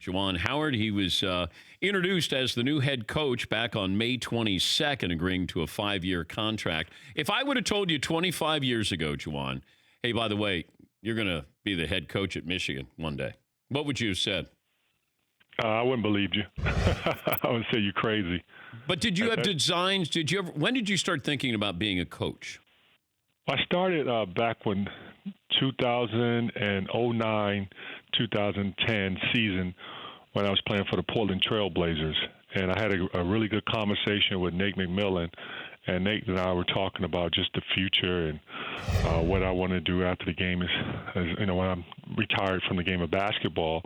Juwan Howard. He was introduced as the new head coach back on May 22nd, agreeing to a 5-year contract. If I would have told you 25 years ago, Juwan, hey, by the way, you're going to be the head coach at Michigan one day, what would you have said? I wouldn't believe you. I would say you're crazy. But did you have designs? Did you ever? When did you start thinking about being a coach? I started back when 2009, 2010 season when I was playing for the Portland Trail Blazers. And I had a really good conversation with Nate McMillan. And Nate and I were talking about just the future and what I want to do after the game is when I'm retired from the game of basketball.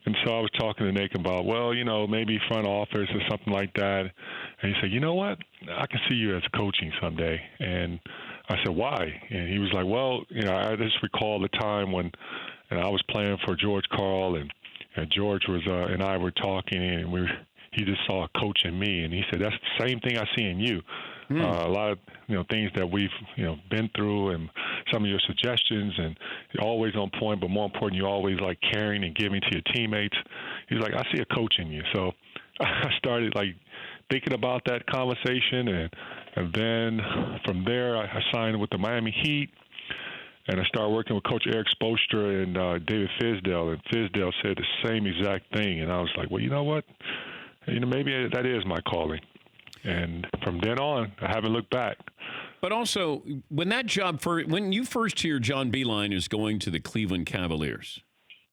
And so I was talking to Nate about, well, maybe front office or something like that. And he said, you know what? I can see you as coaching someday. And I said, why? And he was like, well, I just recall the time when I was playing for George Karl and George was and I were talking and he just saw a coach in me. And he said, that's the same thing I see in you. A lot of things that we've been through, and some of your suggestions, and you're always on point. But more important, you're always like caring and giving to your teammates. He's like, I see a coach in you. So I started like thinking about that conversation, and then from there I signed with the Miami Heat, and I started working with Coach Eric Spoelstra and David Fizdale, and Fizdale said the same exact thing, and I was like, well, you know what, maybe that is my calling. And from then on, I haven't looked back. But also, when you first hear John Beilein is going to the Cleveland Cavaliers,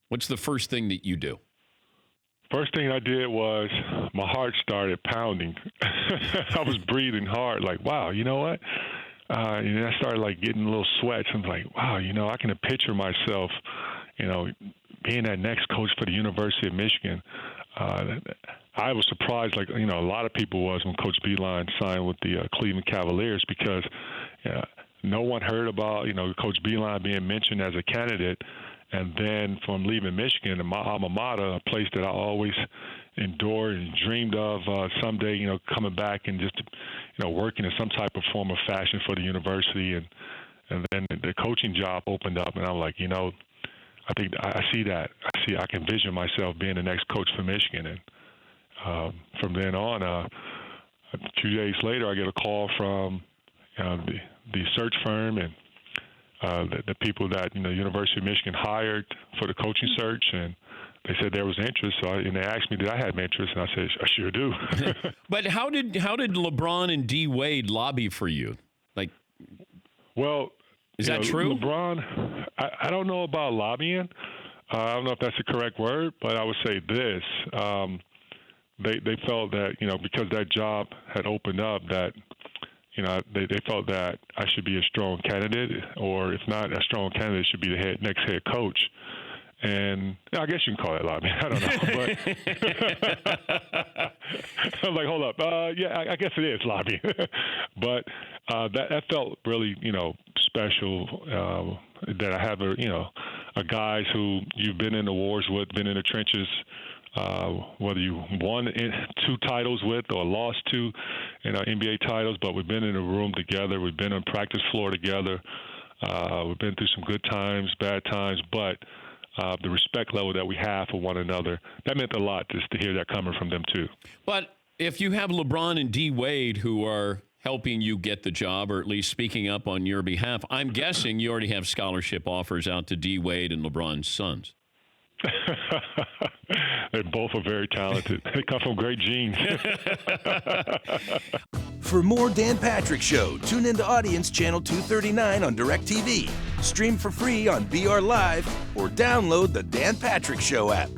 what's the first thing that you do? First thing I did was my heart started pounding. I was breathing hard, like, wow, you know what? And I started like getting little sweats. I'm like, wow, I can picture myself, being that next coach for the University of Michigan. I was surprised, like, a lot of people was when Coach Beilein signed with the Cleveland Cavaliers because no one heard about, Coach Beilein being mentioned as a candidate. And then from leaving Michigan, my alma mater, a place that I always endured and dreamed of someday, coming back and just, working in some type of form or fashion for the university. And then the coaching job opened up, and I'm like, I think I see that. I can vision myself being the next coach for Michigan. And from then on, 2 days later, I get a call from the search firm and the people that University of Michigan hired for the coaching search, and they said there was interest. So and they asked me did I have interest, and I said I sure do. But how did LeBron and D Wade lobby for you? Like, well, is that true? LeBron, I don't know about lobbying. I don't know if that's the correct word, but I would say this. They felt that, because that job had opened up, that, they felt that I should be a strong candidate, or if not a strong candidate, should be the next head coach. And I guess you can call it lobbying. I don't know. But I'm like, hold up. Yeah, I guess it is lobbying. But that felt really, special that I have a guys who you've been in the wars with, been in the trenches, whether you won 2 titles with or lost 2 NBA titles, but we've been in a room together. We've been on practice floor together. We've been through some good times, bad times, but the respect level that we have for one another, that meant a lot just to hear that coming from them too. But if you have LeBron and D Wade who are helping you get the job, or at least speaking up on your behalf, I'm guessing you already have scholarship offers out to D Wade and LeBron's sons. They both are very talented. They come from great genes. For more Dan Patrick Show, tune into Audience Channel 239 on DirecTV. Stream for free on BR Live or download the Dan Patrick Show app.